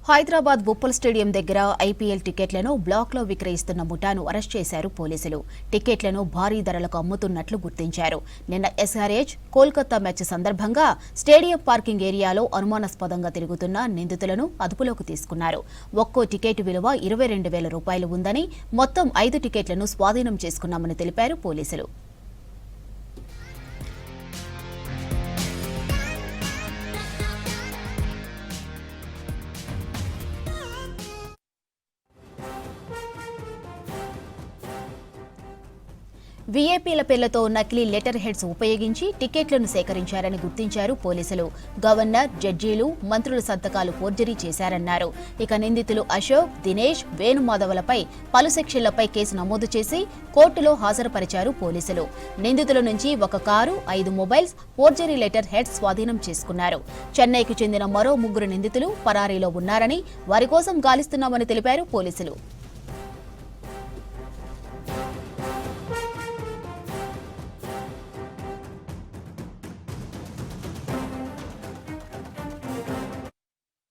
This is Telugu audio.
హైదరాబాద్ ఉప్పల్ స్టేడియం దగ్గర ఐపీఎల్ టికెట్లను బ్లాక్లో విక్రయిస్తున్న ముఠాను అరెస్ట్ చేశారు పోలీసులు. టికెట్లను భారీ ధరలకు అమ్ముతున్నట్లు గుర్తించారు. నిన్న ఎస్ఆర్హెచ్ కోల్కతా మ్యాచ్ సందర్భంగా స్టేడియం పార్కింగ్ ఏరియాలో అనుమానాస్పదంగా తిరుగుతున్న నిందితులను అదుపులోకి తీసుకున్నారు. ఒక్కో టికెట్ విలువ 22,000 రూపాయలు ఉందని, మొత్తం 5 టికెట్లను స్వాధీనం చేసుకున్నామని తెలిపారు పోలీసులు. వీఐపీల పేర్లతో నకిలీ లెటర్ హెడ్స్ ఉపయోగించి టికెట్లను సేకరించారని గుర్తించారు పోలీసులు. గవర్నర్, జడ్జీలు, మంత్రుల సంతకాలు ఫోర్జరీ చేశారన్నారు. ఇక నిందితులు అశోక్, దినేష్, వేణుమాధవలపై పలు సెక్షన్లపై కేసు నమోదు చేసి కోర్టులో హాజరుపరిచారు పోలీసులు. నిందితుల నుంచి 1 car, 5 mobiles, forgery letter heads స్వాధీనం చేసుకున్నారు. చెన్నైకి చెందిన మరో 3 నిందితులు పరారీలో ఉన్నారని, వారి కోసం గాలిస్తున్నామని తెలిపారు పోలీసులు.